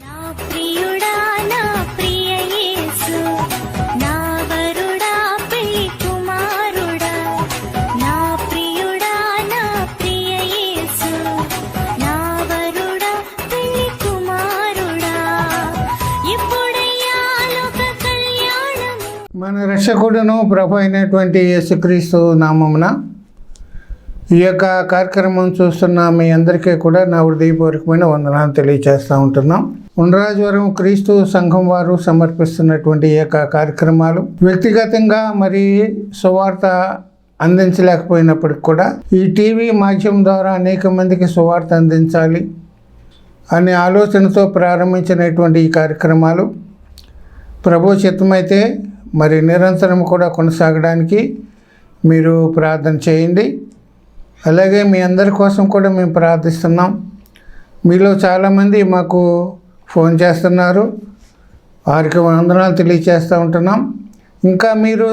నా ప్రియుడా నా ప్రియ యేసు నా వరుడా పెళ్లి కుమారుడా నా ప్రియుడా నా ప్రియ యేసు నా వరుడా పెళ్లి కుమారుడా ఇప్పుడయ్యా లోక కళ్యాణం. మన రక్షకుడును ప్రభు అయినటువంటి యేసుక్రీస్తు నామమున ఈ యొక్క కార్యక్రమం చూస్తున్న మీ అందరికీ కూడా నా హృదయపూర్వకమైన వందనాలు తెలియజేస్తూ ఉంటున్నాం. ఉండ్రాజవరం క్రీస్తు సంఘం వారు సమర్పిస్తున్నటువంటి ఈ యొక్క కార్యక్రమాలు వ్యక్తిగతంగా మరి సువార్త అందించలేకపోయినప్పటికి కూడా ఈ టీవీ మాధ్యమం ద్వారా అనేక మందికి సువార్త అందించాలి అనే ఆలోచనతో ప్రారంభించినటువంటి ఈ కార్యక్రమాలు ప్రభు చిత్తమైతే మరి నిరంతరం కూడా కొనసాగడానికి మీరు ప్రార్థన చేయండి. అలాగే మీ అందరి కోసం కూడా మేము ప్రార్థిస్తున్నాం. మీలో చాలామంది మాకు ఫోన్ చేస్తున్నారు, వారికి వందనాలు తెలియజేస్తూ ఉంటున్నాం. ఇంకా మీరు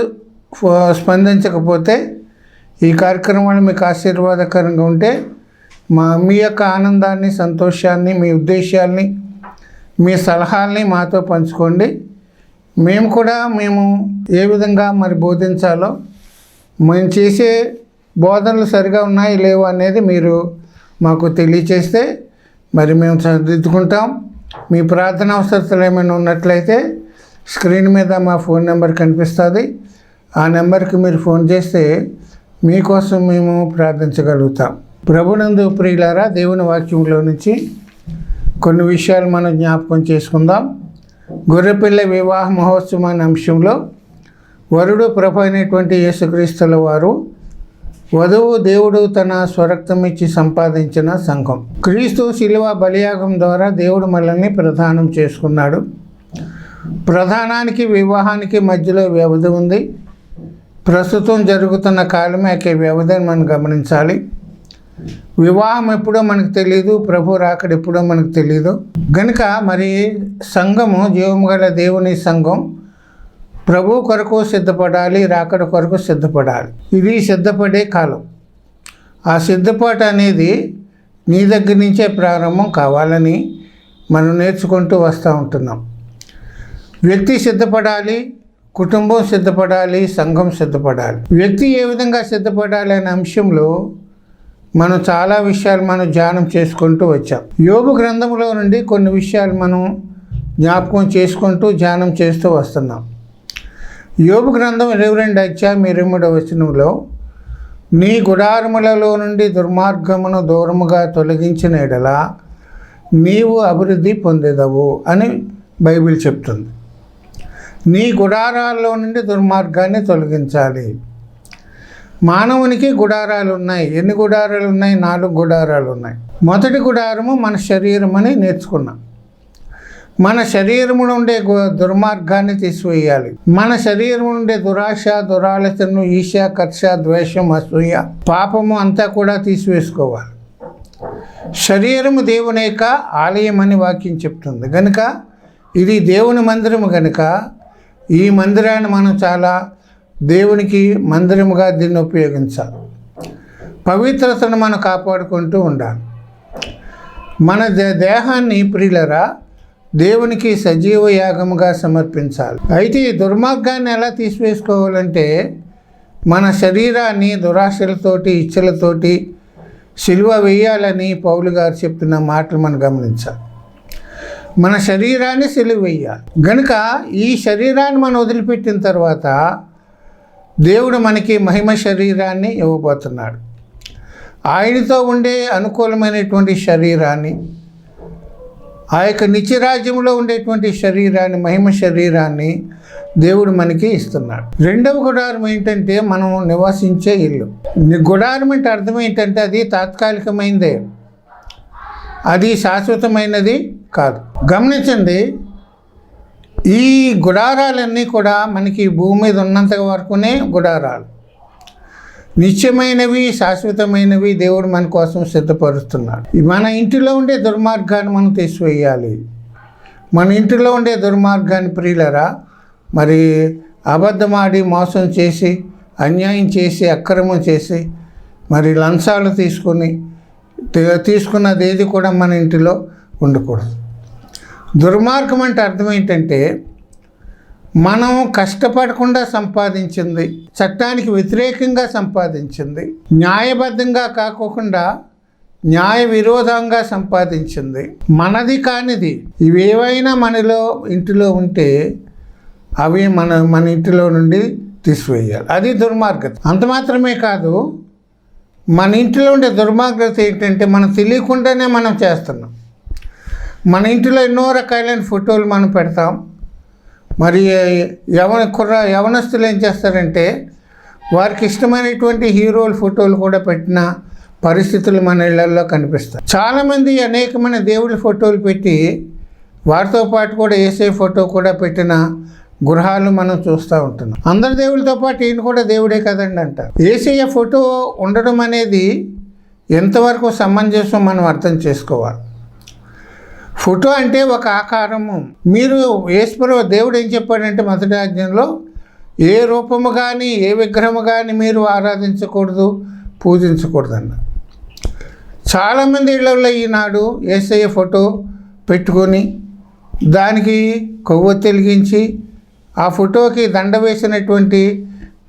స్పందించకపోతే ఈ కార్యక్రమాలు మీకు ఆశీర్వాదకరంగా ఉంటే మీ యొక్క ఆనందాన్ని, సంతోషాన్ని, మీ ఉద్దేశాల్ని, మీ సలహాల్ని మాతో పంచుకోండి. మేము ఏ విధంగా మరి బోధించాలో, మేము చేసే బోధనలు సరిగా ఉన్నాయి లేవు అనేది మీరు మాకు తెలియచేస్తే మరి మేము సరిదిద్దుకుంటాం. మీ ప్రార్థన అవసరతలు ఏమైనా ఉన్నట్లయితే స్క్రీన్ మీద మా ఫోన్ నెంబర్ కనిపిస్తుంది. ఆ నెంబర్కి మీరు ఫోన్ చేస్తే మీకోసం మేము ప్రార్థించగలుగుతాం. ప్రభునందు ప్రియులారా, దేవుని వాక్యంలో నుంచి కొన్ని విషయాలు మనం జ్ఞాపకం చేసుకుందాం. గొర్రెపిల్ల వివాహ మహోత్సవం అనే అంశంలో వరుడు ప్రభు అయినటువంటి యేసుక్రీస్తుల వారు, వధువు దేవుడు తన స్వరక్తం ఇచ్చి సంపాదించిన సంఘం. క్రీస్తు శిలువ బలియాగం ద్వారా దేవుడు మనల్ని ప్రదానం చేసుకున్నాడు. ప్రధానానికి వివాహానికి మధ్యలో వ్యవధి ఉంది. ప్రస్తుతం జరుగుతున్న కాలమే ఆ వ్యవధిని మనం గమనించాలి. వివాహం ఎప్పుడో మనకు తెలియదు, ప్రభు రాకడ ఎప్పుడో మనకు తెలియదు. కనుక మరి సంఘము, జీవము గల దేవుని సంఘం ప్రభు కొరకు సిద్ధపడాలి, రాకడ కొరకు సిద్ధపడాలి. ఇది సిద్ధపడే కాలం. ఆ సిద్ధపాటు అనేది నీ దగ్గర నుంచే ప్రారంభం కావాలని మనం నేర్చుకుంటూ వస్తూ ఉంటున్నాం. వ్యక్తి సిద్ధపడాలి, కుటుంబం సిద్ధపడాలి, సంఘం సిద్ధపడాలి. వ్యక్తి ఏ విధంగా సిద్ధపడాలి అనే అంశంలో మనం చాలా విషయాలు మనం ధ్యానం చేసుకుంటూ వచ్చాం. యోబు గ్రంథంలో నుండి కొన్ని విషయాలు మనం జ్ఞాపకం చేసుకుంటూ ధ్యానం చేస్తూ వస్తున్నాం. యోబు గ్రంథం 22 అధ్యాయం 23వ వచనంలో, నీ గుడారములలో నుండి దుర్మార్గమును దూరముగా తొలగించిన ఎడల నీవు అభివృద్ధి పొందేదవు అని బైబిల్ చెప్తుంది. నీ గుడారాల్లో నుండి దుర్మార్గాన్ని తొలగించాలి. మానవునికి గుడారాలు ఉన్నాయి. ఎన్ని గుడారాలు ఉన్నాయి? 4 గుడారాలు ఉన్నాయి. మొదటి గుడారము మన శరీరం అని నేర్చుకున్నాం. మన శరీరము నుండే దుర్మార్గాన్ని తీసివేయాలి. మన శరీరం నుండే దురాశ, దురాలోచనను, ఈర్ష్య, కర్ష, ద్వేషం, అసూయ, పాపము అంతా కూడా తీసివేసుకోవాలి. శరీరము దేవుని యొక్క ఆలయం అని వాక్యం చెప్తుంది. కనుక ఇది దేవుని మందిరము. కనుక ఈ మందిరాన్ని మనం చాలా దేవునికి మందిరముగా దీన్ని ఉపయోగించాలి. పవిత్రతను మనం కాపాడుకుంటూ ఉండాలి. మన దేహాన్ని ప్రియులరా దేవునికి సజీవ యాగముగా సమర్పించాలి. అయితే ఈ దుర్మార్గాన్ని ఎలా తీసివేసుకోవాలంటే మన శరీరాన్ని దురాశలతోటి, ఇచ్చలతోటి సిలువ వేయాలని పౌలు గారు చెప్తున్న మాటలు మనం గమనించాలి. మన శరీరాన్ని సిలువ వేయాలి. కనుక ఈ శరీరాన్ని మనం వదిలిపెట్టిన తర్వాత దేవుడు మనకి మహిమ శరీరాన్ని ఇవ్వబోతున్నాడు. ఆయనతో ఉండే అనుకూలమైనటువంటి శరీరాన్ని, ఆ యొక్క నిత్యరాజ్యంలో ఉండేటువంటి శరీరాన్ని, మహిమ శరీరాన్ని దేవుడు మనకి ఇస్తున్నాడు. రెండవ గుడారం ఏంటంటే మనం నివసించే ఇల్లు. గుడారం అంటే అర్థం ఏంటంటే అది తాత్కాలికమైనదే, అది శాశ్వతమైనది కాదు. గమనించండి, ఈ గుడారాలన్నీ కూడా మనకి భూమి మీద ఉన్నంత వరకునే గుడారాలు. నిత్యమైనవి, శాశ్వతమైనవి దేవుడు మన కోసం సిద్ధపరుస్తున్నాడు. మన ఇంటిలో ఉండే దుర్మార్గాన్ని మనం తీసివేయాలి. మన ఇంటిలో ఉండే దుర్మార్గాన్ని ప్రియులరా మరి అబద్ధమాడి, మోసం చేసి, అన్యాయం చేసి, అక్రమం చేసి, మరి లంచాలు తీసుకున్నది ఏది కూడా మన ఇంటిలో ఉండకూడదు. దుర్మార్గం అంటే అర్థం ఏంటంటే మనం కష్టపడకుండా సంపాదించింది, చట్టానికి వ్యతిరేకంగా సంపాదించింది, న్యాయబద్ధంగా కాకోకుండా న్యాయ విరోధంగా సంపాదించింది, మనది కానిది ఇవేవైనా మనలో ఇంటిలో ఉంటే అవి మన ఇంటిలో నుండి తీసివేయాలి. అది దుర్మార్గత. అంత మాత్రమే కాదు, మన ఇంటిలో ఉండే దుర్మార్గత ఏంటంటే మనం తెలియకుండానే మనం చేస్తున్నాం. మన ఇంటిలో ఎన్నో రకాలైన ఫోటోలు మనం పెడతాం. మరి యవనస్తులు ఏం చేస్తారంటే వారికి ఇష్టమైనటువంటి హీరోల ఫోటోలు కూడా పెట్టిన పరిస్థితులు మన ఇళ్లలో కనిపిస్తాయి. చాలామంది అనేకమైన దేవుళ్ళ ఫోటోలు పెట్టి వారితో పాటు కూడా యేసయ్య ఫోటో కూడా పెట్టిన గృహాలు మనం చూస్తూ ఉంటున్నాం. అందరి దేవుళ్ళతో పాటు ఈయన కూడా దేవుడే కదండి అంటారు. యేసయ్య ఫోటో ఉండడం అనేది ఎంతవరకు సమంజసం మనం అర్థం చేసుకోవాలి. ఫోటో అంటే ఒక ఆకారము. మీరు యేసుప్రభు దేవుడు ఏం చెప్పాడంటే మొదటి ఆజ్ఞలో ఏ రూపము కానీ ఏ విగ్రహము కానీ మీరు ఆరాధించకూడదు, పూజించకూడదు అన్న. చాలామంది ఇళ్లలో ఈనాడు యేసయ్య ఫోటో పెట్టుకొని దానికి కొవ్వొత్తి వెలిగించి ఆ ఫోటోకి దండ వేసినటువంటి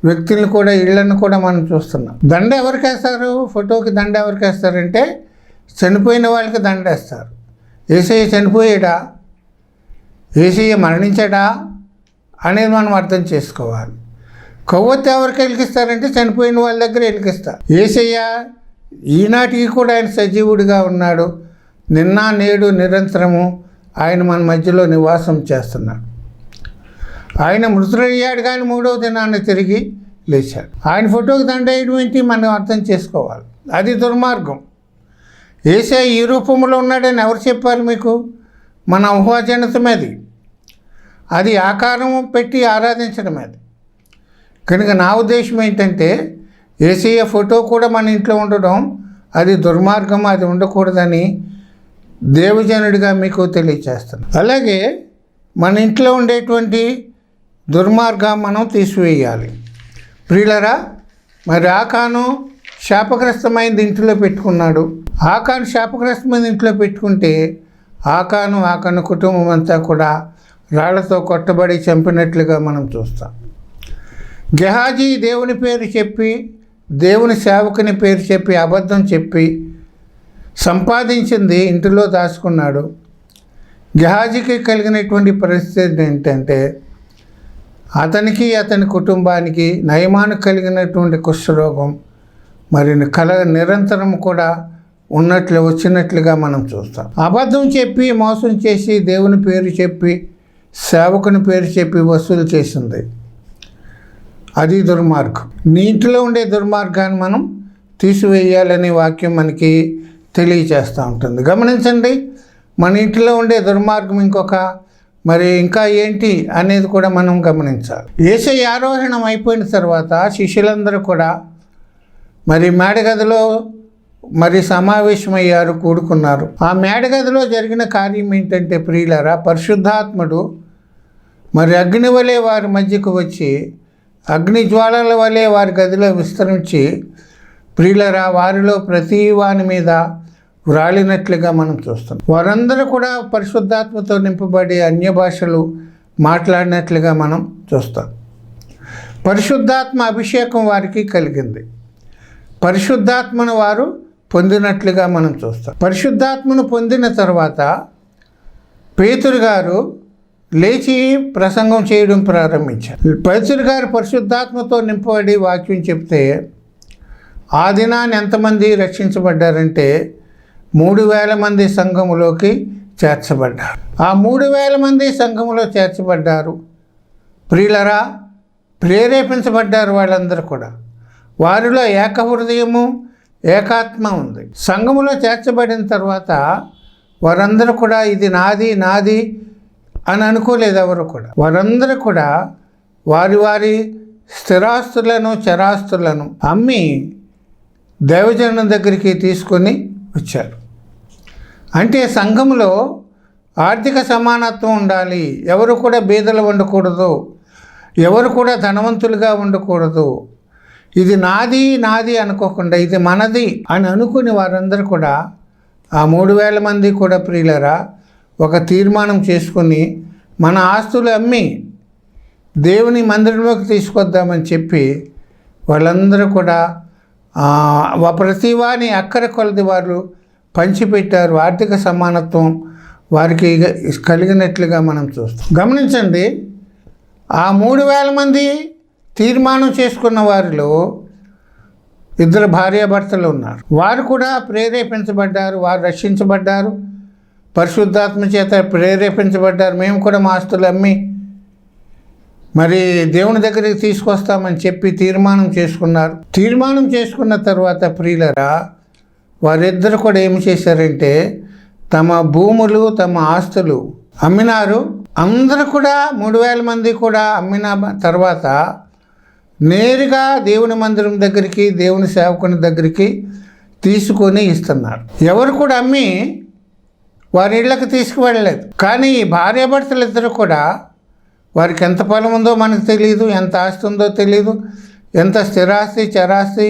వ్యక్తులను కూడా ఇళ్లను కూడా మనం చూస్తున్నాం. దండ ఎవరికి వేస్తారు? ఫోటోకి దండ ఎవరికి వేస్తారంటే చనిపోయిన వాళ్ళకి దండ వేస్తారు. యేసయ్య చనిపోయాడా, యేసయ్య మరణించాడా అనేది మనం అర్థం చేసుకోవాలి. కొవ్వొత్తి ఎవరికి వెలిగిస్తారంటే చనిపోయిన వాళ్ళ దగ్గర వెలిగిస్తారు. యేసయ్య ఈనాటికి కూడా ఆయన సజీవుడిగా ఉన్నాడు. నిన్న నేడు నిరంతరము ఆయన మన మధ్యలో నివాసం చేస్తున్నాడు. ఆయన మృతుడయ్యాడు కానీ 3వ దినాన్ని తిరిగి లేచాడు. ఆయన ఫోటోకి దండ వేయడం ఏంటి మనం అర్థం చేసుకోవాలి. అది దుర్మార్గం. యేసయ్య ఈ రూపంలో ఉన్నాడని ఎవరు చెప్పారు మీకు? మన ఊహాజనితమేది. అది ఆకారం పెట్టి ఆరాధించడం అది. కనుక నా ఉద్దేశం ఏంటంటే యేసయ్య ఫోటో కూడా మన ఇంట్లో ఉండడం అది దుర్మార్గం, అది ఉండకూడదని దేవజనుడిగా మీకు తెలియచేస్తాను. అలాగే మన ఇంట్లో ఉండేటువంటి దుర్మార్గం మనం తీసివేయాలి. ప్రియులరా, మరి ఆకాను శాపగ్రస్తమైంది ఇంట్లో పెట్టుకున్నాడు. ఆకాను శాపగ్రస్తమైన ఇంట్లో పెట్టుకుంటే ఆకాను కుటుంబం అంతా కూడా రాళ్లతో కొట్టబడి చంపినట్లుగా మనం చూస్తాం. గెహాజీ దేవుని పేరు చెప్పి, దేవుని సేవకుని పేరు చెప్పి అబద్ధం చెప్పి సంపాదించింది ఇంటిలో దాచుకున్నాడు. గెహాజీకి కలిగినటువంటి పరిస్థితి ఏంటంటే అతనికి అతని కుటుంబానికి నయమానికి కలిగినటువంటి కుష్ఠరోగం మరి నిరంతరం కూడా వచ్చినట్లుగా మనం చూస్తాం. అబద్ధం చెప్పి మోసం చేసి దేవుని పేరు చెప్పి సేవకుని పేరు చెప్పి వసూలు చేసింది. అది దుర్మార్గం. నీ ఇంట్లో ఉండే దుర్మార్గాన్ని మనం తీసివేయాలని వాక్యం మనకి తెలియచేస్తూ ఉంటుంది. గమనించండి, మన ఇంట్లో ఉండే దుర్మార్గం ఇంకా ఏంటి అనేది కూడా మనం గమనించాలి. యేసయ్య ఆరోహణం అయిపోయిన తర్వాత శిష్యులందరూ కూడా మరి మేడగదిలో సమావేశమయ్యారు, కూడుకున్నారు. ఆ మేడగదిలో జరిగిన కార్యం ఏంటంటే ప్రియులారా, పరిశుద్ధాత్ముడు అగ్ని వలె వారి మధ్యకు వచ్చి అగ్ని జ్వాలల వలె వారి గదిలో విస్తరించి ప్రియులారా వారిలో ప్రతి వాని మీద వ్రాలినట్లుగా మనం చూస్తాం. వారందరూ కూడా పరిశుద్ధాత్మతో నింపబడి అన్య భాషలు మాట్లాడినట్లుగా మనం చూస్తాం. పరిశుద్ధాత్మ అభిషేకం వారికి కలిగింది. పరిశుద్ధాత్మను వారు పొందినట్లుగా మనం చూస్తాం. పరిశుద్ధాత్మను పొందిన తర్వాత పేతురు గారు లేచి ప్రసంగం చేయడం ప్రారంభించారు. పేతురు గారు పరిశుద్ధాత్మతో నింపబడి వాక్యం చెప్తే ఆ దినాన్ని ఎంతమంది రక్షించబడ్డారంటే 3,000 మంది సంఘములోకి చేర్చబడ్డారు. ఆ 3,000 మంది సంఘములో చేర్చబడ్డారు. ప్రియులరా, ప్రేరేపించబడ్డారు వాళ్ళందరూ కూడా. వారిలో ఏక హృదయము ఏకాత్మ ఉంది. సంఘములో చేర్చబడిన తర్వాత వారందరూ కూడా ఇది నాది నాది అని అనుకోలేదు ఎవరు కూడా. వారందరూ కూడా వారి వారి స్థిరాస్తులను చరాస్తులను అమ్మి దైవజనం దగ్గరికి తీసుకొని వచ్చారు. అంటే సంఘంలో ఆర్థిక సమానత్వం ఉండాలి. ఎవరు కూడా బీదలు ఉండకూడదు, ఎవరు కూడా ధనవంతులుగా ఉండకూడదు. ఇది నాది నాది అనుకోకుండా ఇది మనది అని అనుకుని వారందరూ కూడా ఆ 3,000 మంది కూడా ప్రియులరా ఒక తీర్మానం చేసుకుని మన ఆస్తులు అమ్మి దేవుని మందిరంలోకి తీసుకొద్దామని చెప్పి వాళ్ళందరూ కూడా ప్రతివాని అక్కర కొలది వారు పంచిపెట్టారు. ఆర్థిక సమానత్వం వారికి కలిగినట్లుగా మనం చూస్తాం. గమనించండి, ఆ 3,000 మంది తీర్మానం చేసుకున్న వారిలో 2 భార్యాభర్తలు ఉన్నారు. వారు కూడా ప్రేరేపించబడ్డారు, వారు రక్షించబడ్డారు, పరిశుద్ధాత్మ చేత ప్రేరేపించబడ్డారు. మేము కూడా మా ఆస్తులు అమ్మి మరి దేవుని దగ్గరికి తీసుకొస్తామని చెప్పి తీర్మానం చేసుకున్నారు. తీర్మానం చేసుకున్న తర్వాత ప్రియులరా, వారిద్దరు కూడా ఏమి చేశారంటే తమ భూములు, తమ ఆస్తులు అమ్మినారు. అందరూ కూడా 3,000 మంది కూడా అమ్మిన తర్వాత నేరుగా దేవుని మందిరం దగ్గరికి, దేవుని సేవకుని దగ్గరికి తీసుకొని ఇస్తున్నారు. ఎవరు కూడా అమ్మి వారి ఇళ్ళకి తీసుకువెళ్ళలేదు. కానీ ఈ భార్యాభర్తలు ఇద్దరు కూడా, వారికి ఎంత పొలం ఉందో మనకు తెలియదు, ఎంత ఆస్తి ఉందో తెలియదు, ఎంత స్థిరాస్తి చరాస్తి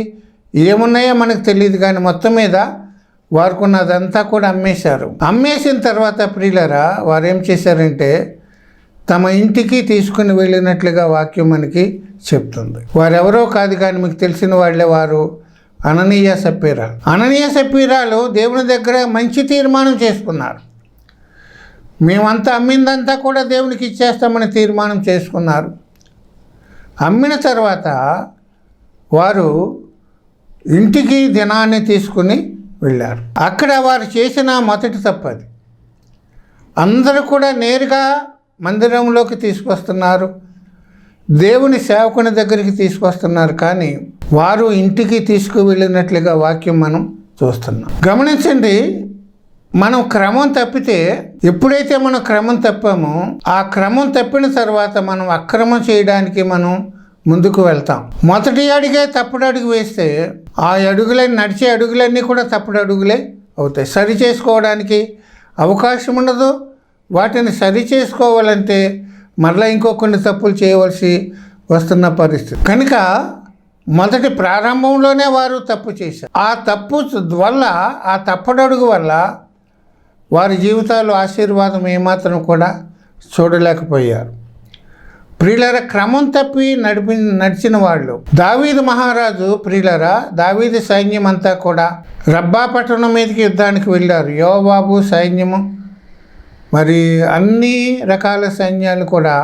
ఏమున్నాయో మనకు తెలియదు, కానీ మొత్తం మీద వారికి ఉన్నదంతా కూడా అమ్మేశారు. అమ్మేసిన తర్వాత ప్రియులరా, వారు ఏం చేశారంటే తమ ఇంటికి తీసుకుని వెళ్ళినట్లుగా వాక్యం మనకి చెప్తుంది. వారెవరో కాదు కానీ మీకు తెలిసిన వాళ్ళే, వారు అననీయ సప్పీరా. అననీయ సప్పీరాలు దేవుని దగ్గర మంచి తీర్మానం చేసుకున్నారు. మేమంతా అమ్మిందంతా కూడా దేవునికి ఇచ్చేస్తామని తీర్మానం చేసుకున్నారు. అమ్మిన తర్వాత వారు ఇంటికి దినాన్ని తీసుకుని వెళ్ళారు. అక్కడ వారు చేసిన మొదటి తప్పది. అందరూ కూడా నేరుగా మందిరంలోకి తీసుకొస్తున్నారు, దేవుని సేవకుని దగ్గరికి తీసుకొస్తున్నారు, కానీ వారు ఇంటికి తీసుకువెళ్ళినట్లుగా వాక్యం మనం చూస్తున్నాం. గమనించండి, మనం క్రమం తప్పితే, ఎప్పుడైతే మనం క్రమం తప్పామో ఆ క్రమం తప్పిన తర్వాత మనం అక్రమం చేయడానికి మనం ముందుకు వెళ్తాం. మొదటి అడుగే తప్పుడు అడుగు వేస్తే ఆ నడిచే అడుగులన్నీ కూడా తప్పుడు అడుగులే అవుతాయి. సరి చేసుకోవడానికి అవకాశం ఉండదు. వాటిని సరి చేసుకోవాలంటే మరలా ఇంకో కొన్ని తప్పులు చేయవలసి వస్తున్న పరిస్థితి. కనుక మొదటి ప్రారంభంలోనే వారు తప్పు చేశారు. ఆ తప్పు వల్ల, ఆ తప్పడడుగు వల్ల వారి జీవితాలు ఆశీర్వాదం ఏమాత్రం కూడా చూడలేకపోయారు. ప్రియులరా, క్రమం తప్పి నడిచిన వాళ్ళు దావీదు మహారాజు, ప్రియులరా, దావీదు సైన్యం అంతా కూడా రబ్బా పట్టణం మీదకి యుద్ధానికి వెళ్ళారు. యోవాబు సైన్యము, మరి అన్ని రకాల సైన్యాలు కూడా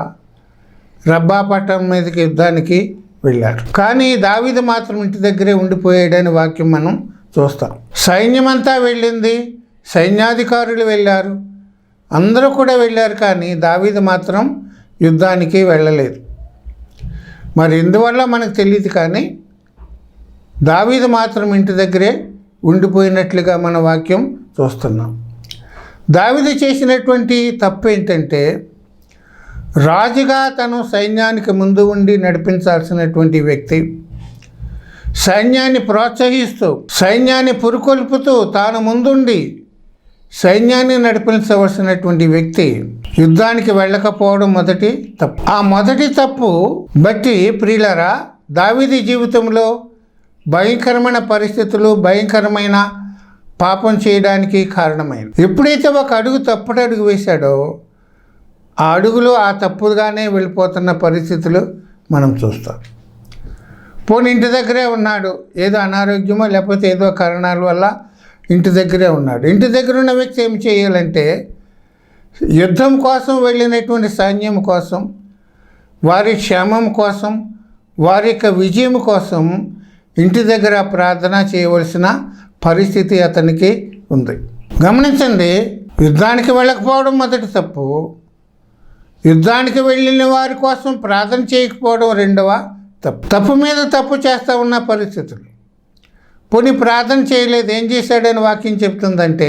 రబ్బా పట్టణం మీదకి యుద్ధానికి వెళ్ళారు. కానీ దావీదు మాత్రం ఇంటి దగ్గరే ఉండిపోయాడని వాక్యం మనం చూస్తాం. సైన్యమంతా వెళ్ళింది, సైన్యాధికారులు వెళ్ళారు, అందరూ కూడా వెళ్ళారు, కానీ దావీదు మాత్రం యుద్ధానికి వెళ్ళలేదు. మరి ఇందువల్ల మనకు తెలియదు, కానీ దావీదు మాత్రం ఇంటి దగ్గరే ఉండిపోయినట్లుగా మన వాక్యం చూస్తున్నాం. దావీదు చేసినటువంటి తప్పు ఏంటంటే, రాజుగా తను సైన్యానికి ముందు ఉండి నడిపించాల్సినటువంటి వ్యక్తి, సైన్యాన్ని ప్రోత్సహిస్తూ, సైన్యాన్ని పురుకొల్పుతూ తాను ముందుండి సైన్యాన్ని నడిపించవలసినటువంటి వ్యక్తి యుద్ధానికి వెళ్ళకపోవడం మొదటి తప్పు. ఆ మొదటి తప్పు బట్టి ప్రియులరా, దావీదు జీవితంలో భయంకరమైన పరిస్థితులు, భయంకరమైన పాపం చేయడానికి కారణమైంది. ఎప్పుడైతే ఒక అడుగు తప్పుడు అడుగు వేశాడో ఆ అడుగులో ఆ తప్పుగానే వెళ్ళిపోతున్న పరిస్థితులు మనం చూస్తాం. పోనీ ఇంటి దగ్గరే ఉన్నాడు, ఏదో అనారోగ్యమో లేకపోతే ఏదో కారణాల వల్ల ఇంటి దగ్గరే ఉన్నాడు. ఇంటి దగ్గర ఉన్న వ్యక్తి ఏం చేయాలంటే, యుద్ధం కోసం వెళ్ళినటువంటి సైన్యం కోసం, వారి క్షేమం కోసం, వారి యొక్క విజయం కోసం ఇంటి దగ్గర ప్రార్థన చేయవలసిన పరిస్థితి అతనికి ఉంది. గమనించండి, యుద్ధానికి వెళ్ళకపోవడం మొదటి తప్పు, యుద్ధానికి వెళ్ళిన వారి కోసం ప్రార్థన చేయకపోవడం రెండవ తప్పు. తప్పు మీద తప్పు చేస్తూ ఉన్న పరిస్థితులు. పోనీ ప్రార్థన చేయలేదు, ఏం చేశాడని వాక్యం చెప్తుందంటే,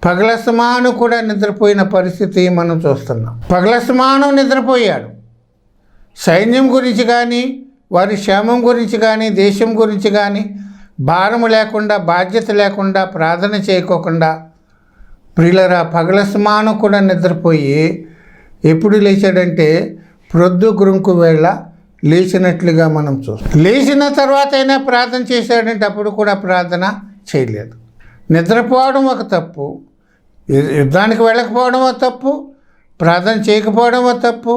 పగలస్తమానం కూడా నిద్రపోయిన పరిస్థితి మనం చూస్తున్నాం. పగలస్తమానం నిద్రపోయాడు. సైన్యం గురించి కానీ, వారి క్షేమం గురించి కానీ, దేశం గురించి కానీ భారం లేకుండా, బాధ్యత లేకుండా, ప్రార్థన చేయకోకుండా ప్రియులరా, పగలస్తమానం కూడా నిద్రపోయి ఎప్పుడు లేచాడంటే ప్రొద్దు గురుంకు వేళ లేచినట్లుగా మనం చూస్తాం. లేచిన తర్వాత అయినా ప్రార్థన చేశాడంటే అప్పుడు కూడా ప్రార్థన చేయలేదు. నిద్రపోవడం ఒక తప్పు, యుద్ధానికి వెళ్ళకపోవడమో తప్పు, ప్రార్థన చేయకపోవడమో తప్పు,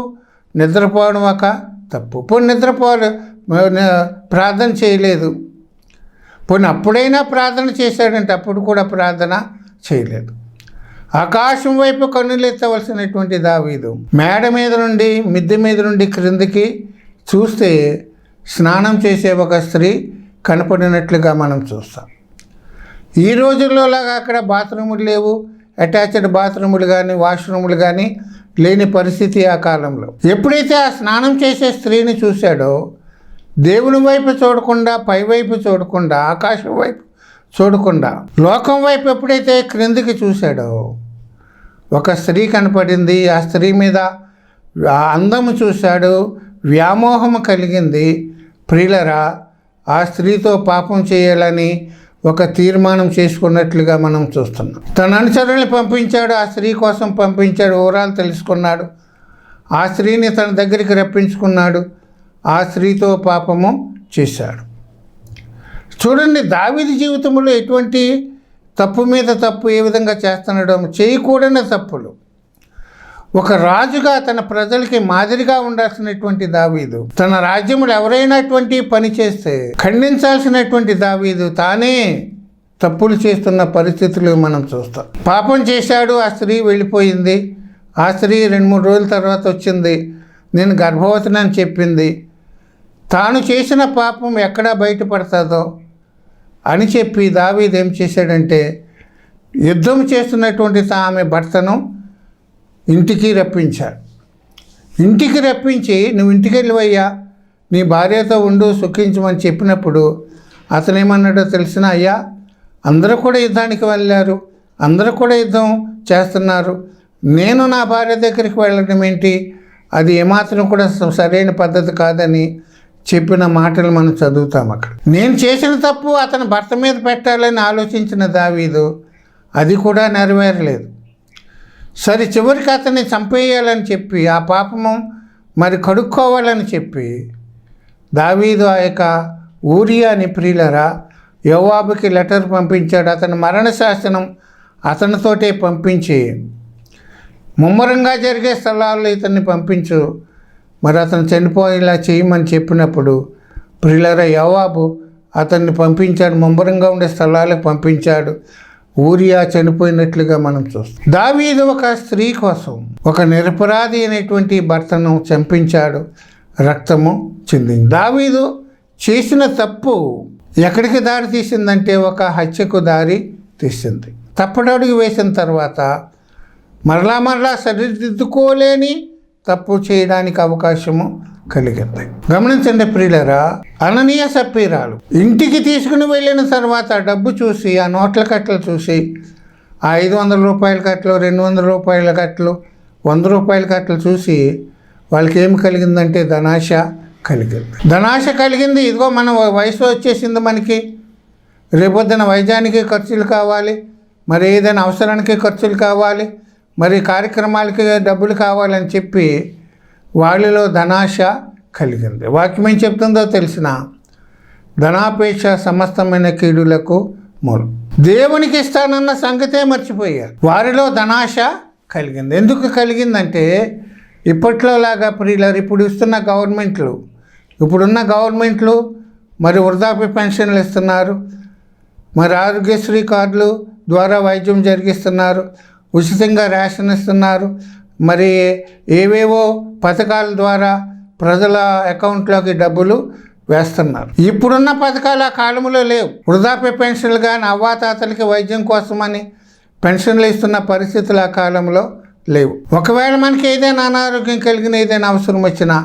నిద్రపోవడం ఒక తప్పు. పోనీ ప్రార్థన చేయలేదు, పోనీ అప్పుడైనా ప్రార్థన చేశాడంటే అప్పుడు కూడా ప్రార్థన చేయలేదు. ఆకాశం వైపు కన్నులెత్తవలసినటువంటి దావీదు మేడ మీద నుండి, మిద్దె మీద నుండి క్రిందికి చూస్తే స్నానం చేసే ఒక స్త్రీ కనపడినట్లుగా మనం చూస్తాం. ఈ రోజుల్లో లాగా అక్కడ బాత్రూములు లేవు, అటాచ్డ్ బాత్రూములు కానీ వాష్రూములు కానీ లేని పరిస్థితి ఆ కాలంలో. ఎప్పుడైతే ఆ స్నానం చేసే స్త్రీని చూశాడో దేవుని వైపు చూడకుండా, పైవైపు చూడకుండా, ఆకాశం వైపు చూడకుండా లోకం వైపు ఎప్పుడైతే క్రిందికి చూశాడో ఒక స్త్రీ కనపడింది. ఆ స్త్రీ మీద అందము చూశాడు, వ్యామోహము కలిగింది. ప్రియులరా, ఆ స్త్రీతో పాపం చేయాలని ఒక తీర్మానం చేసుకున్నట్లుగా మనం చూస్తున్నాం. తన అనుచరుల్ని పంపించాడు, ఆ స్త్రీ కోసం పంపించాడు, వివరాలు తెలుసుకున్నాడు, ఆ స్త్రీని తన దగ్గరికి రప్పించుకున్నాడు, ఆ స్త్రీతో పాపము చేశాడు. చూడండి, దావీదు జీవితంలో ఎటువంటి తప్పు మీద తప్పు ఏ విధంగా చేస్తున్నాడో, చేయకూడని తప్పులు. ఒక రాజుగా తన ప్రజలకి మాదిరిగా ఉండాల్సినటువంటి దావీదు, తన రాజ్యములు ఎవరైనా అటువంటి పని చేస్తే ఖండించాల్సినటువంటి దావీదు తానే తప్పులు చేస్తున్న పరిస్థితులు మనం చూస్తాం. పాపం చేశాడు, ఆ స్త్రీ వెళ్ళిపోయింది. ఆ స్త్రీ 2-3 రోజుల తర్వాత వచ్చింది, నేను గర్భవతిని అని చెప్పింది. తాను చేసిన పాపం ఎక్కడ బయటపడుతుందో అని చెప్పి దావీదు ఏం చేశాడంటే యుద్ధం చేస్తున్నటువంటి ఆమె భర్తను ఇంటికి రప్పించాడు. ఇంటికి రప్పించి, నువ్వు ఇంటికి వెళ్ళివయ్యా, నీ భార్యతో ఉండు, సుఖించమని చెప్పినప్పుడు అతను ఏమన్నాడో తెలిసిన, అయ్యా అందరూ కూడా యుద్ధానికి వెళ్ళారు, అందరూ కూడా యుద్ధం చేస్తున్నారు, నేను నా భార్య దగ్గరికి వెళ్ళడం ఏంటి, అది ఏమాత్రం కూడా సరైన పద్ధతి కాదని చెప్పిన మాటలు మనం చదువుతాం అక్కడ. నేను చేసిన తప్పు అతని భర్త మీద పెట్టాలని ఆలోచించిన దావీదు అది కూడా నెరవేరలేదు. సరే, చివరికి అతన్ని చంపేయాలని చెప్పి, ఆ పాపము మరి కడుక్కోవాలని చెప్పి దావీదు ఆ యొక్క ఊరియాని, ప్రియులరా, యోవాబుకి లెటర్ పంపించాడు. అతని మరణ శాసనం అతనితోటే పంపించి ముమ్మరంగా జరిగే స్థలాల్లో ఇతన్ని పంపించు, మరి అతను చనిపోయేలా చేయమని చెప్పినప్పుడు ప్రియులరా యోవాబు అతన్ని పంపించాడు, ముమ్మరంగా ఉండే స్థలాలకు పంపించాడు. ఊరియా చనిపోయినట్లుగా మనం చూస్తాం. దావీదు ఒక స్త్రీ కోసం ఒక నిరపరాధి అయినటువంటి భర్తను చంపించాడు, రక్తము చిందింది. దావీదు చేసిన తప్పు ఎక్కడికి దారి తీసిందంటే ఒక హత్యకు దారి తీసింది. తప్పడడుగు వేసిన తర్వాత మరలా సరిదిద్దుకోలేని తప్పు చేయడానికి అవకాశము కలిగింది. గమనించండి ప్రియులరా, అననీయ సప్పీరాలు ఇంటికి తీసుకుని వెళ్ళిన తర్వాత డబ్బు చూసి, ఆ నోట్ల కట్టలు చూసి, ఆ 500 రూపాయల కట్టలు, 200 రూపాయల కట్టలు, 100 రూపాయల కట్టలు చూసి వాళ్ళకి ఏమి కలిగిందంటే ధనాశ కలిగింది. ధనాశ కలిగింది. ఇదిగో మన వయసు వచ్చేసింది, మనకి రేపొద్దున వైద్యానికి ఖర్చులు కావాలి, మరి ఏదైనా అవసరానికి ఖర్చులు కావాలి, మరి కార్యక్రమాలకి డబ్బులు కావాలని చెప్పి వాళ్ళలో ధనాశ కలిగింది. వాక్యం ఏం చెప్తుందో తెలిసిన, ధనాపేక్ష సమస్తమైన కీడులకు మూలం. దేవునికి ఇస్తానన్న సంగతే మర్చిపోయారు. వారిలో ధనాశ కలిగింది. ఎందుకు కలిగిందంటే ఇప్పట్లో లాగా ప్రియులరు ఇప్పుడున్న గవర్నమెంట్లు మరి వృద్ధాప్య పెన్షన్లు ఇస్తున్నారు, మరి ఆరోగ్యశ్రీ కార్డులు ద్వారా వైద్యం జరిగిస్తున్నారు, ఉచితంగా రేషన్ ఇస్తున్నారు, మరి ఏవేవో పథకాల ద్వారా ప్రజల అకౌంట్లోకి డబ్బులు వేస్తున్నారు. ఇప్పుడున్న పథకాలు ఆ కాలంలో లేవు. వృద్ధాప్య పెన్షన్లు కానీ అవ్వాతాతలకి వైద్యం కోసమని పెన్షన్లు ఇస్తున్న పరిస్థితులు ఆ కాలంలో లేవు. ఒకవేళ మనకి ఏదైనా అనారోగ్యం కలిగిన, ఏదైనా అవసరం వచ్చినా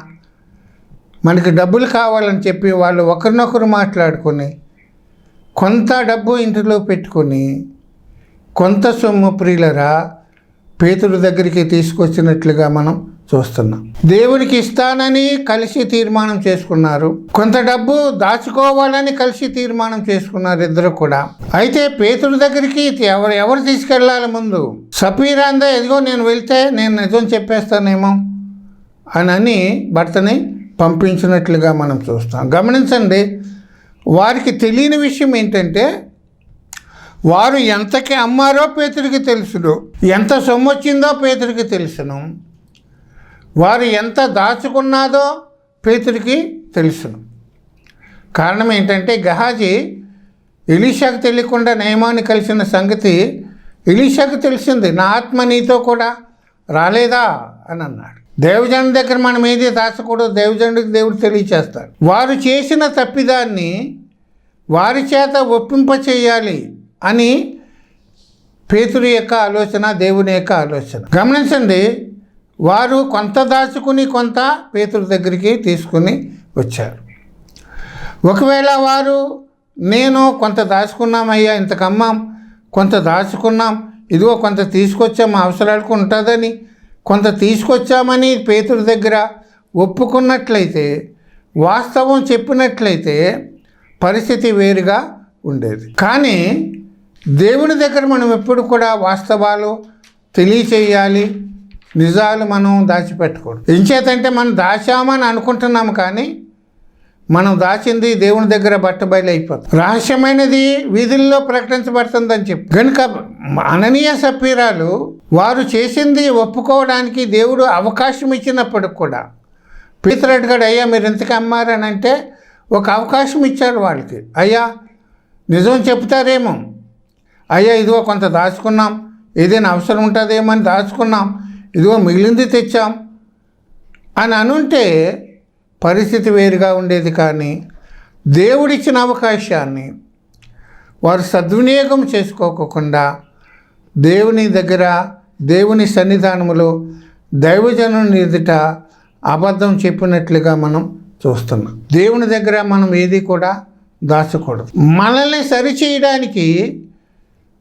మనకి డబ్బులు కావాలని చెప్పి వాళ్ళు ఒకరినొకరు మాట్లాడుకొని కొంత డబ్బు ఇంటిలో పెట్టుకొని కొంత సొమ్ము ప్రియులరా పేతురు దగ్గరికి తీసుకొచ్చినట్లుగా మనం చూస్తున్నాం. దేవునికి ఇస్తానని కలిసి తీర్మానం చేసుకున్నారు, కొంత డబ్బు దాచుకోవాలని కలిసి తీర్మానం చేసుకున్నారు ఇద్దరు కూడా. అయితే పేతురు దగ్గరికి ఎవరు తీసుకెళ్ళాలి ముందు? సపీరా అందా, ఎదిగో నేను వెళ్తే నేను నిజం చెప్పేస్తానేమో అని భర్తని పంపించినట్లుగా మనం చూస్తాం. గమనించండి, వారికి తెలియని విషయం ఏంటంటే వారు ఎంతకి అమ్మారో పేతుడికి తెలుసును, ఎంత సొమ్ము వచ్చిందో పేతుడికి తెలుసును, వారు ఎంత దాచుకున్నాదో పేతుడికి తెలుసును. కారణం ఏంటంటే గెహాజీ ఎలీషాకు తెలియకుండా నయమాన్ని కలిసిన సంగతి ఎలీషాకు తెలిసింది. నా ఆత్మ నీతో కూడా రాలేదా అని అన్నాడు. దైవజనుడి దగ్గర మనం ఏది దాచకూడదు, దైవజనుడికి దేవుడు తెలియచేస్తాడు. వారు చేసిన తప్పిదాన్ని వారి చేత ఒప్పింప చేయాలి అని పేతురు యొక్క ఆలోచన, దేవుని యొక్క ఆలోచన. గమనించండి, వారు కొంత దాచుకుని కొంత పేతురు దగ్గరికి తీసుకుని వచ్చారు. ఒకవేళ వారు నేను కొంత దాచుకున్నామయ్యా, ఇంతకమ్మాం, కొంత దాచుకున్నాం, ఇదిగో కొంత తీసుకొచ్చాం, మా అవసరాలకు ఉంటుందని కొంత తీసుకొచ్చామని పేతురు దగ్గర ఒప్పుకున్నట్లయితే, వాస్తవం చెప్పినట్లయితే పరిస్థితి వేరుగా ఉండేది. కానీ దేవుని దగ్గర మనం ఎప్పుడు కూడా వాస్తవాలు తెలియచేయాలి, నిజాలు మనం దాచిపెట్టకూడదు. ఎంచేతంటే మనం దాచామని అనుకుంటున్నాము, కానీ మనం దాచింది దేవుని దగ్గర బట్టబయలు అయిపోతుంది. రహస్యమైనది వీధుల్లో ప్రకటించబడుతుందని చెప్పి కనుక అననీయ సప్పీరాలు వారు చేసింది ఒప్పుకోవడానికి దేవుడు అవకాశం ఇచ్చినప్పటికి కూడా పేతురు అడిగాడు, అయ్యా మీరు ఎంతకు అమ్మారని అంటే ఒక అవకాశం ఇచ్చారు వాళ్ళకి. అయ్యా నిజం చెప్తారేమో, అయ్యా ఇదిగో కొంత దాచుకున్నాం, ఏదైనా అవసరం ఉంటుందేమో అని దాచుకున్నాం, ఇదిగో మిగిలింది తెచ్చాం అని అనుంటే పరిస్థితి వేరుగా ఉండేది. కానీ దేవుడిచ్చిన అవకాశాన్ని వారు సద్వినియోగం చేసుకోకుండా దేవుని దగ్గర, దేవుని సన్నిధానములో దైవజనుని ఎదుట అబద్ధం చెప్పినట్లుగా మనం చూస్తున్నాం. దేవుని దగ్గర మనం ఏది కూడా దాచకూడదు. మనల్ని సరిచేయడానికి,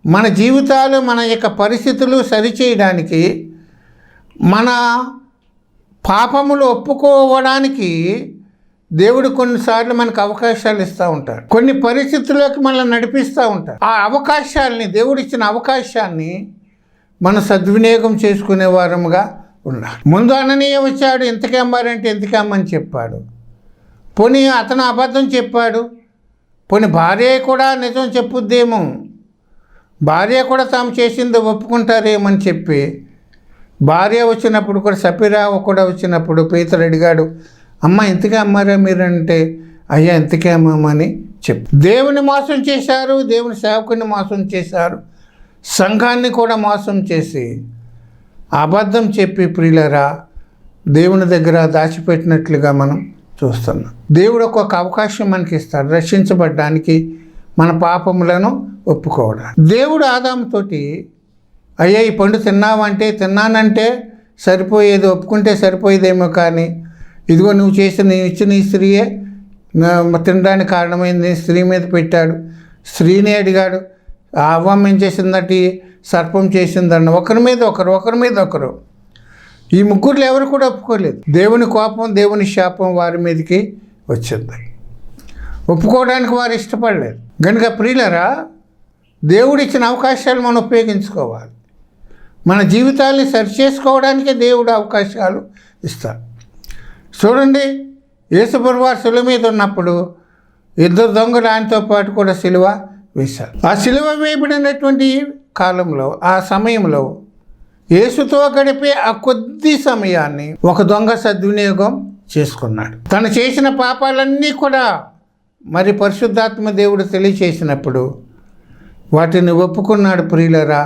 మన జీవితాలు, మన యొక్క పరిస్థితులు సరిచేయడానికి, మన పాపములు ఒప్పుకోవడానికి దేవుడు కొన్నిసార్లు మనకు అవకాశాలు ఇస్తూ ఉంటాడు. కొన్ని పరిస్థితుల్లోకి మనల్ని నడిపిస్తూ ఉంటాడు. ఆ అవకాశాలని, దేవుడిచ్చిన అవకాశాన్ని మనం సద్వినియోగం చేసుకునే వారముగా ఉండాలి. ముందు అననీయ వచ్చాడు, ఎంతకి అమ్మారంటే ఎంతకి అమ్మని చెప్పాడు. పోనీ అతను అబద్ధం చెప్పాడు, పోనీ భార్య కూడా నిజం చెప్పుద్దేమో, భార్య కూడా తాము చేసింది ఒప్పుకుంటారేమని చెప్పి భార్య వచ్చినప్పుడు కూడా, సపీరా కూడా వచ్చినప్పుడు పేతురు అడిగాడు, అమ్మ ఎంతకే అమ్మారా మీరంటే, అయ్యా ఎంతకే అమ్మామని చెప్పు. దేవుని మోసం చేశారు, దేవుని సేవకుని మోసం చేశారు, సంఘాన్ని కూడా మోసం చేసి అబద్ధం చెప్పి ప్రియులరా దేవుని దగ్గర దాచిపెట్టినట్లుగా మనం చూస్తున్నాం. దేవుడు ఒక్కొక్క అవకాశం మనకి ఇస్తాడు రక్షించబడ్డానికి, మన పాపములను ఒప్పుకోవడానికి. దేవుడు ఆదాముతోటి, అయ్యా ఈ పండు తిన్నావంటే, తిన్నానంటే సరిపోయేది, ఒప్పుకుంటే సరిపోయేదేమో, కానీ ఇదిగో నువ్వు ఇచ్చిన ఈ స్త్రీయే తినడానికి కారణమైంది, స్త్రీ మీద పెట్టాడు, స్త్రీని అడిగాడు, ఆ అవ్వమ్మ ఏం చేసిందటి, సర్పం చేసిందన్న, ఒకరి మీద ఒకరు ఈ ముగ్గురు ఎవరు కూడా ఒప్పుకోలేదు. దేవుని కోపం, దేవుని శాపం వారి మీదకి వచ్చింది. ఒప్పుకోవడానికి వారు ఇష్టపడలేదు. కనుక ప్రియులరా, దేవుడిచ్చిన అవకాశాలు మనం ఉపయోగించుకోవాలి. మన జీవితాన్ని సరిచేసుకోవడానికే దేవుడు అవకాశాలు ఇస్తాడు. చూడండి, యేసుప్రభువు వారు శిలువ మీద ఉన్నప్పుడు ఇద్దరు దొంగలు ఆయనతో పాటు కూడా సిలువ వేశారు. ఆ సిలువ వేయబడినటువంటి కాలంలో, ఆ సమయంలో యేసుతో గడిపే ఆ కొద్ది సమయాన్ని ఒక దొంగ సద్వినియోగం చేసుకున్నాడు. తను చేసిన పాపాలన్నీ కూడా మరి పరిశుద్ధాత్మ దేవుడు తెలియచేసినప్పుడు వాటిని ఒప్పుకున్నాడు. ప్రియులరా,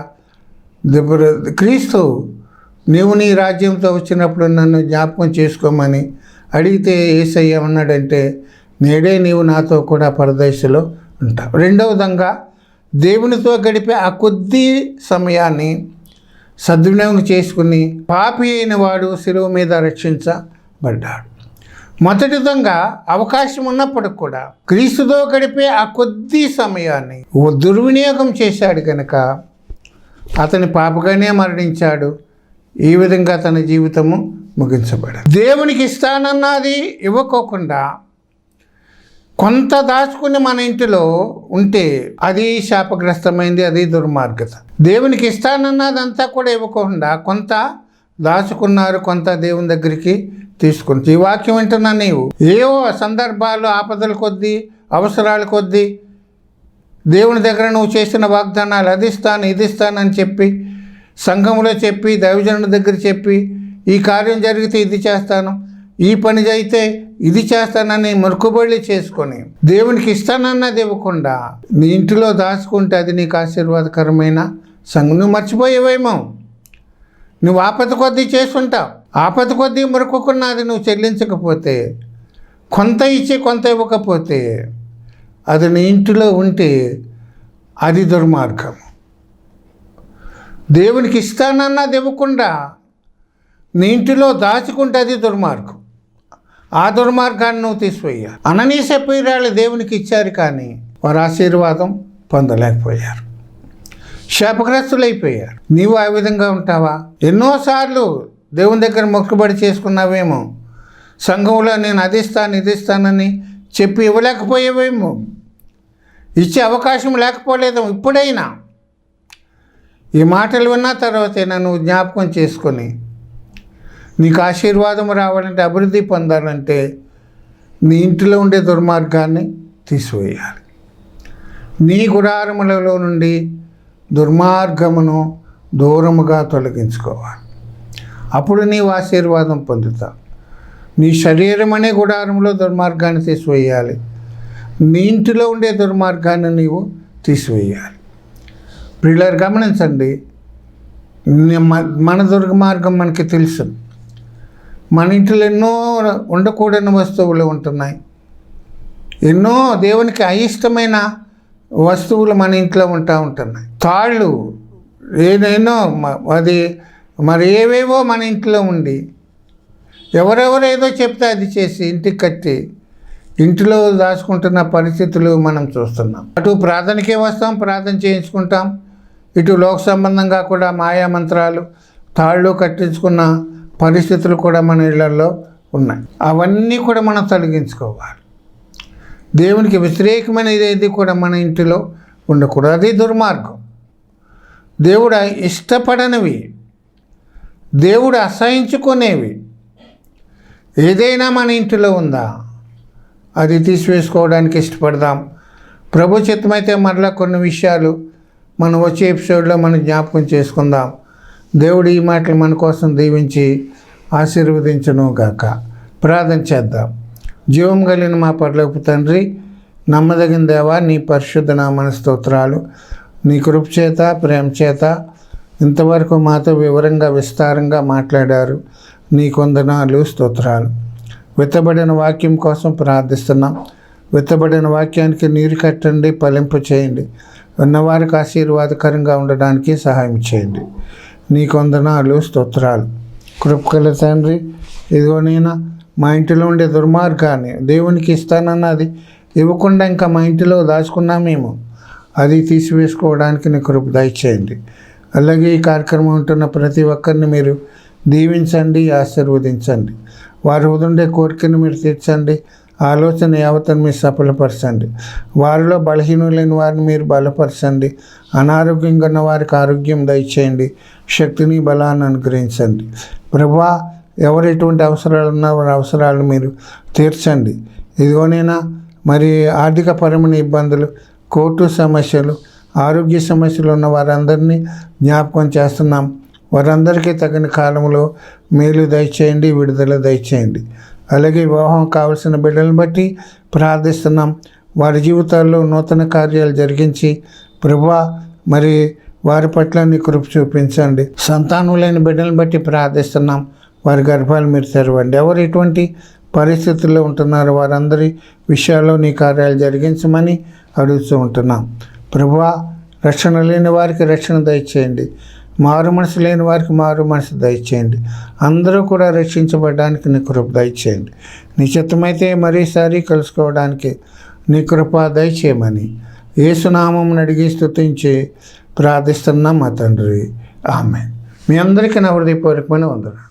క్రీస్తు నీవు నీ రాజ్యంతో వచ్చినప్పుడు నన్ను జ్ఞాపకం చేసుకోమని అడిగితే యేసయ్య ఏమన్నాడంటే, నేడే నీవు నాతో కూడా పరదేశంలో ఉంటావు. రెండవ విధంగా దేవునితో గడిపే ఆ కొద్ది సమయాన్ని సద్వినియోగం చేసుకుని పాపి అయిన వాడు శిలువ మీద రక్షించబడ్డాడు. మొదటి విధంగా అవకాశం ఉన్నప్పటికి కూడా క్రీస్తుతో గడిపే ఆ కొద్ది సమయాన్ని దుర్వినియోగం చేశాడు కనుక అతని పాపగానే మరణించాడు. ఈ విధంగా తన జీవితము ముగించబడింది. దేవునికి ఇస్తానన్నది ఇవ్వకోకుండా కొంత దాచుకుని మన ఇంటిలో ఉంటే అది శాపగ్రస్తమైంది, అది దుర్మార్గత. దేవునికి ఇస్తానన్నదంతా కూడా ఇవ్వకుండా కొంత దాచుకున్నారు, కొంత దేవుని దగ్గరికి తీసుకుని. ఈ వాక్యం వింటున్నా నీవు ఏవో సందర్భాలు, ఆపదల కొద్దీ, అవసరాల కొద్దీ దేవుని దగ్గర నువ్వు చేసిన వాగ్దానాలు అది ఇస్తాను ఇది ఇస్తానని చెప్పి, సంఘంలో చెప్పి, దైవజనుడి దగ్గర చెప్పి, ఈ కార్యం జరిగితే ఇది చేస్తాను, ఈ పని అయితే ఇది చేస్తానని మొక్కుబడి చేసుకొని దేవునికి ఇస్తానన్నది ఇవ్వకుండా నీ ఇంటిలో దాచుకుంటే అది నీకు ఆశీర్వాదకరమైన సంఘం. నువ్వు మర్చిపోయేవేమో, నువ్వు ఆపద కొద్దీ చేసుంటావు. ఆపద కొద్దీ మొక్కుకున్నది నువ్వు చెల్లించకపోతే, కొంత ఇచ్చి కొంత ఇవ్వకపోతే, అది నీ ఇంటిలో ఉంటే అది దుర్మార్గం. దేవునికి ఇస్తానన్నది ఇవ్వకుండా నీ ఇంటిలో దాచుకుంటే అది దుర్మార్గం. ఆ దుర్మార్గాన్ని నువ్వు తీసిపోయారు. అననీయ సప్పీరాలు దేవునికి ఇచ్చారు, కానీ వారు ఆశీర్వాదం పొందలేకపోయారు, శాపగ్రస్తులైపోయారు. నీవు ఆ విధంగా ఉంటావా? ఎన్నోసార్లు దేవుని దగ్గర మొక్కుబడి చేసుకున్నావేమో, సంఘంలో నేను అది ఇస్తాను ఇది ఇస్తానని చెప్పి ఇవ్వలేకపోయేవేమో, ఇచ్చే అవకాశం లేకపోలేదు. ఇప్పుడైనా ఈ మాటలు విన్న తర్వాతైనా నువ్వు జ్ఞాపకం చేసుకొని నీకు ఆశీర్వాదం రావాలంటే, అభివృద్ధి పొందాలంటే నీ ఇంటిలో ఉండే దుర్మార్గాన్ని తీసివేయాలి. నీ గుడారములలో నుండి దుర్మార్గమును దూరముగా తొలగించుకోవాలి. అప్పుడు నీవు ఆశీర్వాదం పొందుతావు. నీ శరీరం అనే గుడారంలో దుర్మార్గాన్ని తీసివేయాలి. నీ ఇంటిలో ఉండే దుర్మార్గాన్ని నీవు తీసివేయాలి. ప్రియులారు గమనించండి, మన దుర్మార్గం మనకి తెలుసు. మన ఇంట్లో ఎన్నో ఉండకూడని వస్తువులు ఉంటున్నాయి. ఎన్నో దేవునికి అయిష్టమైన వస్తువులు మన ఇంట్లో ఉంటున్నాయి. తాళ్ళు ఏదైనా అది మరి ఏవేవో మన ఇంట్లో ఉండి ఎవరెవరేదో చెప్తే అది చేసి ఇంటికి కట్టి ఇంటిలో దాచుకుంటున్న పరిస్థితులు మనం చూస్తున్నాం. అటు ప్రార్థనకే వస్తాం, ప్రార్థన చేయించుకుంటాం. ఇటు లోక సంబంధంగా కూడా మాయా మంత్రాలు, తాళ్ళు కట్టించుకున్న పరిస్థితులు కూడా మన ఇళ్లలో ఉన్నాయి. అవన్నీ కూడా మనం తొలగించుకోవాలి. దేవునికి వ్యతిరేకమైనది ఏది కూడా మన ఇంటిలో ఉండకూడదు. అది దుర్మార్గం. దేవుడు ఇష్టపడనివి, దేవుడు అసహించుకునేవి ఏదైనా మన ఇంటిలో ఉందా అది తీసివేసుకోవడానికి ఇష్టపడదాం. ప్రభు చిత్తమైతే మరలా కొన్ని విషయాలు మనం వచ్చే ఎపిసోడ్లో మనం జ్ఞాపకం చేసుకుందాం. దేవుడు ఈ మాటలు మన కోసం దీవించి ఆశీర్వదించును గాక. ప్రార్థన చేద్దాం. జీవం కలిగిన మా పరలోకపు తండ్రి, నమ్మదగిన దేవా, నీ పరిశుద్ధ నామన స్తోత్రాలు. నీ కృప చేత, ప్రేమ చేత ఇంతవరకు మాతో వివరంగా విస్తారంగా మాట్లాడారు. నీ కొందనాలు, స్తోత్రాలు. విత్తబడిన వాక్యం కోసం ప్రార్థిస్తున్నాం. విత్తబడిన వాక్యానికి నీరు కట్టండి, ఫలింపు చేయండి. ఉన్నవారికి ఆశీర్వాదకరంగా ఉండడానికి సహాయం చేయండి. నీ కొందనాలు, స్తోత్రాలు. కృపగల తండ్రి, ఇదిగో నేను మా ఇంటిలో ఉండే దుర్మార్గాన్ని దేవునికి ఇస్తానన్నది ఇవ్వకుండా ఇంకా మా ఇంటిలో దాచుకున్నామేమో, అది తీసివేసుకోవడానికి నీ కృప దయచేయండి. అలాగే ఈ కార్యక్రమం ఉంటున్న ప్రతి ఒక్కరిని మీరు దీవించండి, ఆశీర్వదించండి. వారి ఉండే కోరికను మీరు తీర్చండి. ఆలోచన యావత్తను మీరు సఫలపరచండి. వారిలో బలహీనులైన వారిని మీరు బలపరచండి. అనారోగ్యంగా ఉన్న వారికి ఆరోగ్యం దయచేయండి. శక్తిని, బలాన్ని అనుగ్రహించండి. ప్రభువా, ఎవరు ఎటువంటి అవసరాలు ఉన్నా వారి అవసరాలను మీరు తీర్చండి. ఇదిగోనైనా మరి ఆర్థికపరమైన ఇబ్బందులు, కోర్టు సమస్యలు, ఆరోగ్య సమస్యలు ఉన్న వారందరినీ జ్ఞాపకం చేస్తున్నాం. వారందరికీ తగిన కాలంలో మేలు దయచేయండి, విడుదల దయచేయండి. అలాగే వివాహం కావలసిన బిడ్డలను బట్టి ప్రార్థిస్తున్నాం. వారి జీవితాల్లో నూతన కార్యాలు జరిగించి ప్రభువా మరి వారి పట్ల నీ కృప చూపించండి. సంతానం లేని బిడ్డలను బట్టి ప్రార్థిస్తున్నాం. వారి గర్భాలు మీరు తెరవండి. ఎవరు ఎటువంటి పరిస్థితుల్లో ఉంటున్నారో వారందరి విషయాల్లో నీ కార్యాలు జరిగించమని అడుగుతూ ఉంటున్నాం. ప్రభువా, రక్షణ లేని వారికి రక్షణ దయచేయండి. మారు మనసు లేని వారికి మారు మనసు దయచేయండి. అందరూ కూడా రక్షించబడడానికి నీ కృప దయచేయండి. నీ చిత్తమైతే మరీసారి కలుసుకోవడానికి నీ కృప దయచేయమని యేసునామం అడిగి స్తుతించి ప్రార్థిస్తున్నాం మా తండ్రి. ఆమేన్. మీ అందరికీ నా హృదయపూర్వకమైన వందనాలు.